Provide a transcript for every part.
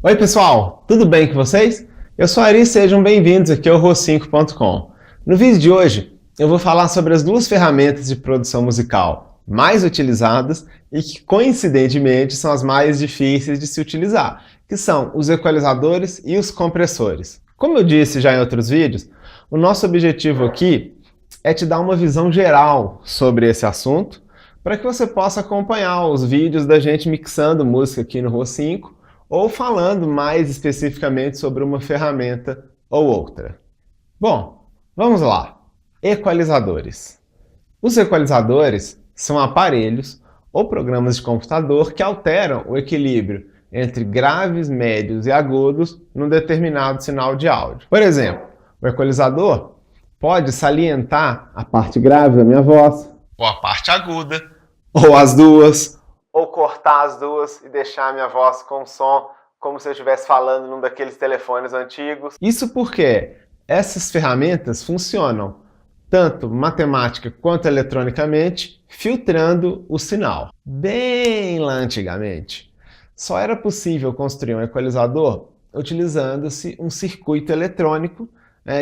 Oi pessoal, tudo bem com vocês? Eu sou Ari, sejam bem-vindos aqui ao ro5.com. No vídeo de hoje eu vou falar sobre as duas ferramentas de produção musical mais utilizadas e que coincidentemente são as mais difíceis de se utilizar, que são os equalizadores e os compressores. Como eu disse já em outros vídeos, o nosso objetivo aqui é te dar uma visão geral sobre esse assunto para que você possa acompanhar os vídeos da gente mixando música aqui no Ro5 ou falando mais especificamente sobre uma ferramenta ou outra. Bom, vamos lá. Equalizadores. Os equalizadores são aparelhos ou programas de computador que alteram o equilíbrio entre graves, médios e agudos num determinado sinal de áudio. Por exemplo, o equalizador pode salientar a parte grave da minha voz, ou a parte aguda, ou as duas, ou cortar as duas e deixar a minha voz com som como se eu estivesse falando num daqueles telefones antigos. Isso porque essas ferramentas funcionam tanto matemática quanto eletronicamente, filtrando o sinal. Bem lá antigamente, só era possível construir um equalizador utilizando-se um circuito eletrônico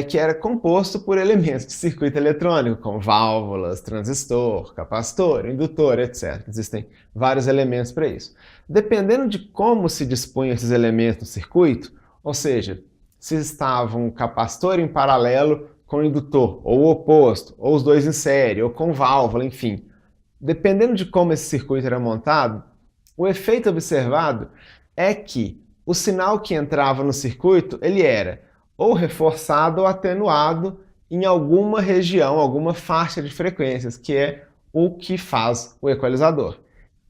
que era composto por elementos de circuito eletrônico, como válvulas, transistor, capacitor, indutor, etc. Existem vários elementos para isso. Dependendo de como se dispunham esses elementos no circuito, ou seja, se estava um capacitor em paralelo com o indutor, ou o oposto, ou os dois em série, ou com válvula, enfim. Dependendo de como esse circuito era montado, o efeito observado é que o sinal que entrava no circuito, ele era ou reforçado ou atenuado em alguma região, alguma faixa de frequências, que é o que faz o equalizador.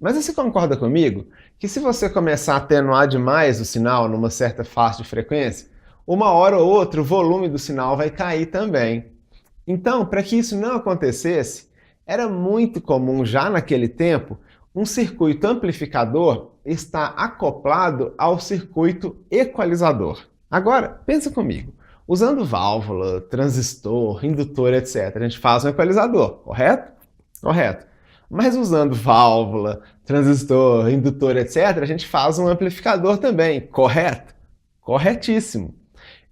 Mas você concorda comigo que se você começar a atenuar demais o sinal numa certa faixa de frequência, uma hora ou outra o volume do sinal vai cair também. Então, para que isso não acontecesse, era muito comum já naquele tempo um circuito amplificador estar acoplado ao circuito equalizador. Agora, pensa comigo. Usando válvula, transistor, indutor, etc., a gente faz um equalizador, correto? Correto. Mas usando válvula, transistor, indutor, etc., a gente faz um amplificador também, correto? Corretíssimo.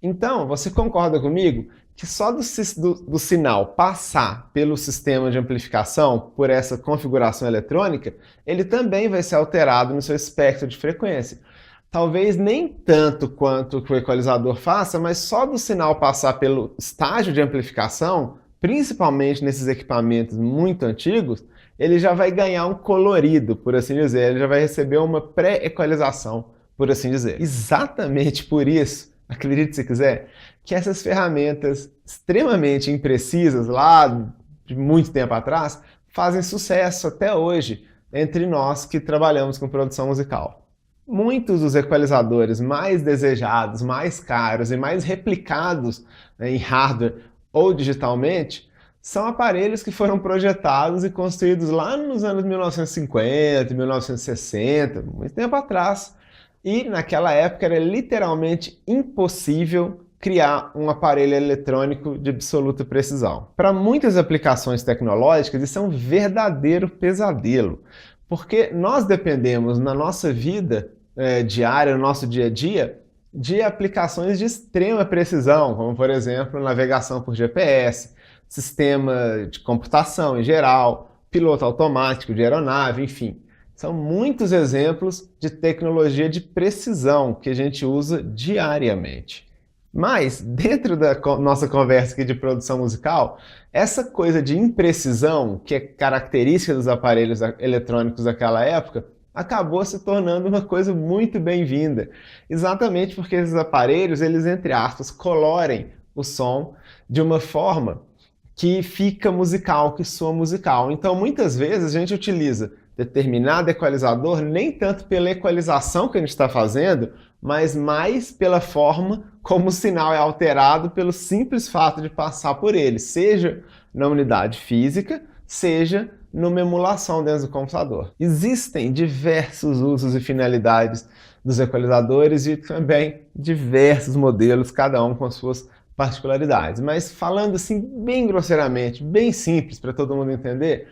Então, você concorda comigo que só do sinal passar pelo sistema de amplificação, por essa configuração eletrônica, ele também vai ser alterado no seu espectro de frequência. Talvez nem tanto quanto que o equalizador faça, mas só do sinal passar pelo estágio de amplificação, principalmente nesses equipamentos muito antigos, ele já vai ganhar um colorido, por assim dizer, ele já vai receber uma pré-equalização, por assim dizer. Exatamente por isso, acredite se quiser, que essas ferramentas extremamente imprecisas lá de muito tempo atrás fazem sucesso até hoje entre nós que trabalhamos com produção musical. Muitos dos equalizadores mais desejados, mais caros e mais replicados em hardware ou digitalmente são aparelhos que foram projetados e construídos lá nos anos 1950, 1960, muito tempo atrás. E naquela época era literalmente impossível criar um aparelho eletrônico de absoluta precisão. Para muitas aplicações tecnológicas, isso é um verdadeiro pesadelo, porque nós dependemos na nossa vida diária, no nosso dia a dia, de aplicações de extrema precisão, como por exemplo navegação por GPS, sistema de computação em geral, piloto automático de aeronave, enfim. São muitos exemplos de tecnologia de precisão que a gente usa diariamente. Mas, dentro da nossa conversa aqui de produção musical, essa coisa de imprecisão, que é característica dos aparelhos eletrônicos daquela época, acabou se tornando uma coisa muito bem-vinda. Exatamente porque esses aparelhos, eles, entre aspas, colorem o som de uma forma que fica musical, que soa musical. Então, muitas vezes, a gente utiliza determinado equalizador nem tanto pela equalização que a gente está fazendo, mas mais pela forma como o sinal é alterado pelo simples fato de passar por ele, seja na unidade física, seja numa emulação dentro do computador. Existem diversos usos e finalidades dos equalizadores e também diversos modelos, cada um com suas particularidades. Mas falando assim bem grosseiramente, bem simples para todo mundo entender,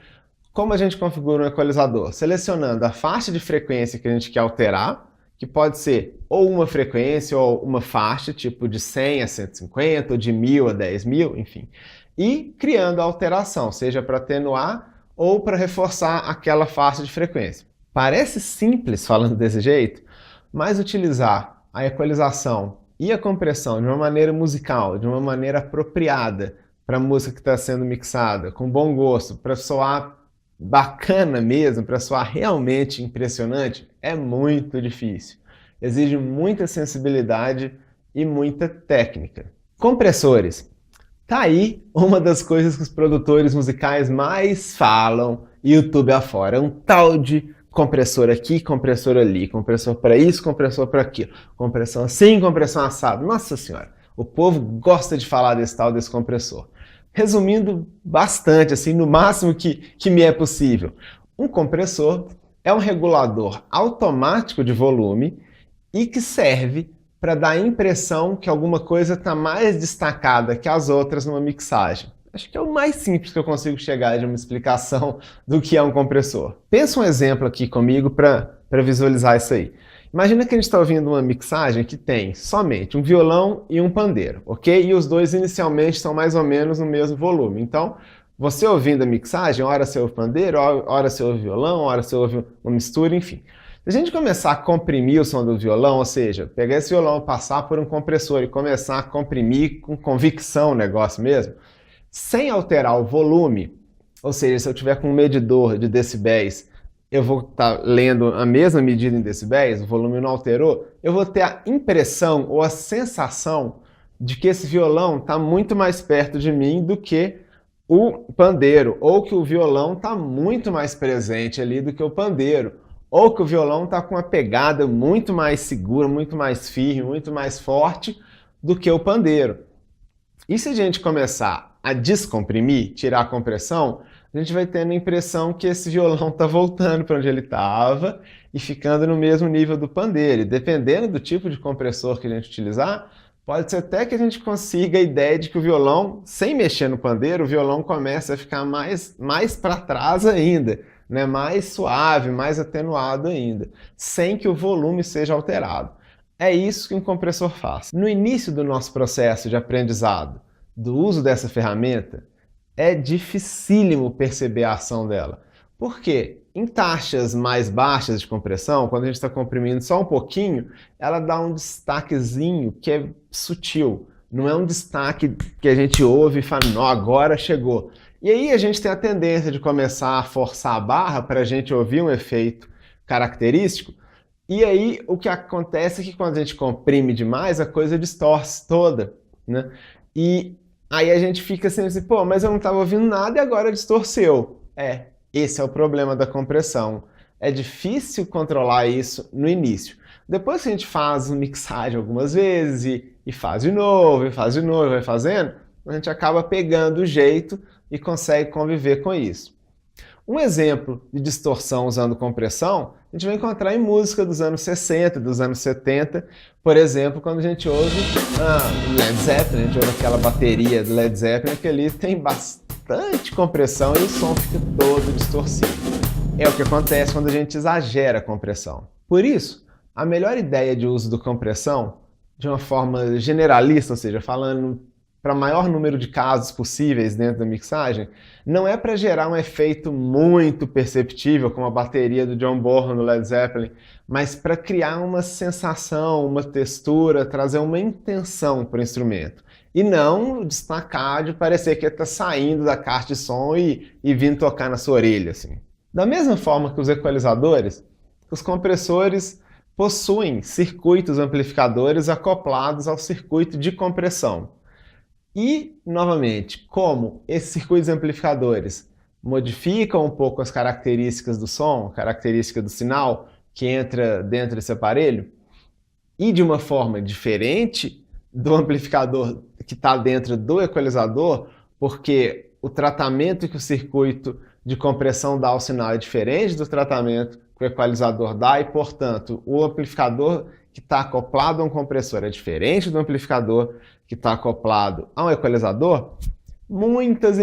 como a gente configura um equalizador? Selecionando a faixa de frequência que a gente quer alterar, que pode ser ou uma frequência ou uma faixa, tipo de 100 a 150, ou de 1000 a 10.000, enfim. E criando a alteração, seja para atenuar ou para reforçar aquela faixa de frequência. Parece simples falando desse jeito, mas utilizar a equalização e a compressão de uma maneira musical, de uma maneira apropriada para a música que está sendo mixada, com bom gosto, para soar bacana mesmo, para soar realmente impressionante, é muito difícil. Exige muita sensibilidade e muita técnica. Compressores. Tá aí uma das coisas que os produtores musicais mais falam, YouTube afora. É um tal de compressor aqui, compressor ali, compressor para isso, compressor para aquilo, compressão assim, compressão assado. Nossa senhora, o povo gosta de falar desse tal desse compressor. Resumindo bastante, assim, no máximo que me é possível, um compressor é um regulador automático de volume e que serve para dar a impressão que alguma coisa está mais destacada que as outras numa mixagem. Acho que é o mais simples que eu consigo chegar de uma explicação do que é um compressor. Pensa um exemplo aqui comigo para visualizar isso aí. Imagina que a gente está ouvindo uma mixagem que tem somente um violão e um pandeiro, ok? E os dois inicialmente estão mais ou menos no mesmo volume. Então, você ouvindo a mixagem, hora você ouve pandeiro, hora você ouve violão, hora você ouve uma mistura, enfim. Se a gente começar a comprimir o som do violão, ou seja, pegar esse violão, passar por um compressor e começar a comprimir com convicção o negócio mesmo, sem alterar o volume, ou seja, se eu tiver com um medidor de decibéis, eu vou estar lendo a mesma medida em decibéis, o volume não alterou, eu vou ter a impressão ou a sensação de que esse violão está muito mais perto de mim do que o pandeiro, ou que o violão está muito mais presente ali do que o pandeiro, ou que o violão está com uma pegada muito mais segura, muito mais firme, muito mais forte do que o pandeiro. E se a gente começar a descomprimir, tirar a compressão, a gente vai tendo a impressão que esse violão está voltando para onde ele estava e ficando no mesmo nível do pandeiro. E dependendo do tipo de compressor que a gente utilizar, pode ser até que a gente consiga a ideia de que o violão, sem mexer no pandeiro, o violão começa a ficar mais para trás ainda, né? Mais suave, mais atenuado ainda, sem que o volume seja alterado. É isso que um compressor faz. No início do nosso processo de aprendizado, do uso dessa ferramenta, é dificílimo perceber a ação dela. Por quê? Em taxas mais baixas de compressão, quando a gente está comprimindo só um pouquinho, ela dá um destaquezinho que é sutil. Não é um destaque que a gente ouve e fala, não, agora chegou. E aí a gente tem a tendência de começar a forçar a barra para a gente ouvir um efeito característico. E aí o que acontece é que quando a gente comprime demais, a coisa distorce toda, né? E aí a gente fica assim, pô, mas eu não estava ouvindo nada e agora distorceu. Esse é o problema da compressão. É difícil controlar isso no início. Depois que a gente faz mixagem algumas vezes e faz de novo, e faz de novo, vai fazendo, a gente acaba pegando o jeito e consegue conviver com isso. Um exemplo de distorção usando compressão, a gente vai encontrar em música dos anos 60, dos anos 70, por exemplo, quando a gente ouve Led Zeppelin, a gente ouve aquela bateria do Led Zeppelin, que ali tem bastante compressão e o som fica todo distorcido. É o que acontece quando a gente exagera a compressão. Por isso, a melhor ideia de uso do compressão, de uma forma generalista, ou seja, falando para o maior número de casos possíveis dentro da mixagem, não é para gerar um efeito muito perceptível, como a bateria do John Bonham no Led Zeppelin, mas para criar uma sensação, uma textura, trazer uma intenção para o instrumento. E não destacar de parecer que ele está saindo da caixa de som e vindo tocar na sua orelha. Assim. Da mesma forma que os equalizadores, os compressores possuem circuitos amplificadores acoplados ao circuito de compressão. E, novamente, como esses circuitos amplificadores modificam um pouco as características do som, característica do sinal que entra dentro desse aparelho, e de uma forma diferente do amplificador que está dentro do equalizador, porque o tratamento que o circuito de compressão dá ao sinal é diferente do tratamento que o equalizador dá e, portanto, o amplificador que está acoplado a um compressor é diferente do amplificador que está acoplado a um equalizador, muitas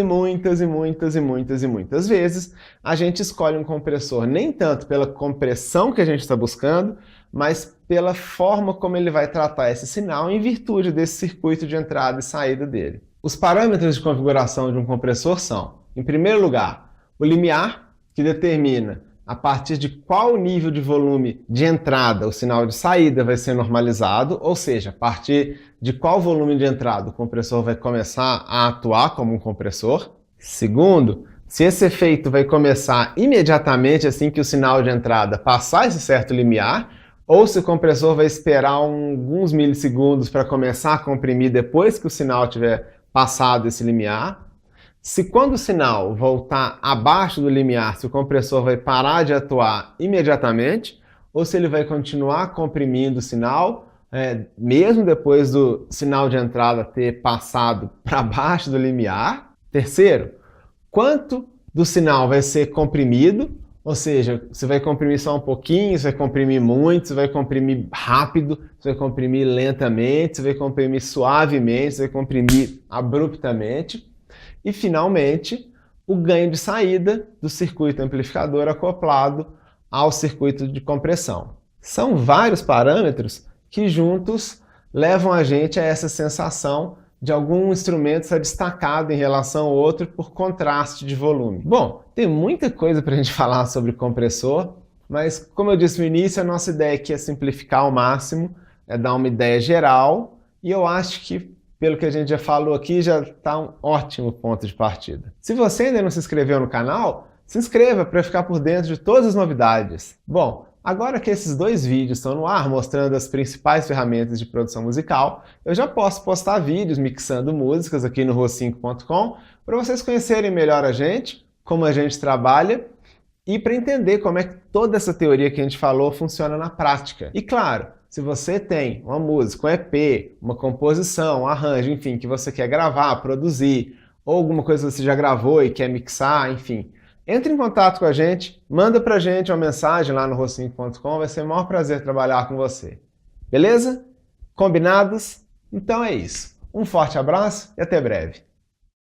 vezes a gente escolhe um compressor nem tanto pela compressão que a gente está buscando, mas pela forma como ele vai tratar esse sinal em virtude desse circuito de entrada e saída dele. Os parâmetros de configuração de um compressor são, em primeiro lugar, o limiar, que determina a partir de qual nível de volume de entrada o sinal de saída vai ser normalizado, ou seja, a partir de qual volume de entrada o compressor vai começar a atuar como um compressor. Segundo, se esse efeito vai começar imediatamente assim que o sinal de entrada passar esse certo limiar, ou se o compressor vai esperar alguns milissegundos para começar a comprimir depois que o sinal tiver passado esse limiar. Se quando o sinal voltar abaixo do limiar, se o compressor vai parar de atuar imediatamente, ou se ele vai continuar comprimindo o sinal, mesmo depois do sinal de entrada ter passado para baixo do limiar. Terceiro, quanto do sinal vai ser comprimido, ou seja, você vai comprimir só um pouquinho, você vai comprimir muito, você vai comprimir rápido, você vai comprimir lentamente, você vai comprimir suavemente, você vai comprimir abruptamente. E, finalmente, o ganho de saída do circuito amplificador acoplado ao circuito de compressão. São vários parâmetros que juntos levam a gente a essa sensação de algum instrumento ser destacado em relação ao outro por contraste de volume. Bom, tem muita coisa para a gente falar sobre compressor, mas como eu disse no início, a nossa ideia aqui é simplificar ao máximo, é dar uma ideia geral, e eu acho que pelo que a gente já falou aqui, já está um ótimo ponto de partida. Se você ainda não se inscreveu no canal, se inscreva para ficar por dentro de todas as novidades. Bom, agora que esses dois vídeos estão no ar, mostrando as principais ferramentas de produção musical, eu já posso postar vídeos mixando músicas aqui no ro5.com para vocês conhecerem melhor a gente, como a gente trabalha e para entender como é que toda essa teoria que a gente falou funciona na prática. E claro, se você tem uma música, um EP, uma composição, um arranjo, enfim, que você quer gravar, produzir, ou alguma coisa que você já gravou e quer mixar, enfim, entre em contato com a gente, manda pra gente uma mensagem lá no ro5.com, vai ser o maior prazer trabalhar com você. Beleza? Combinados? Então é isso. Um forte abraço e até breve.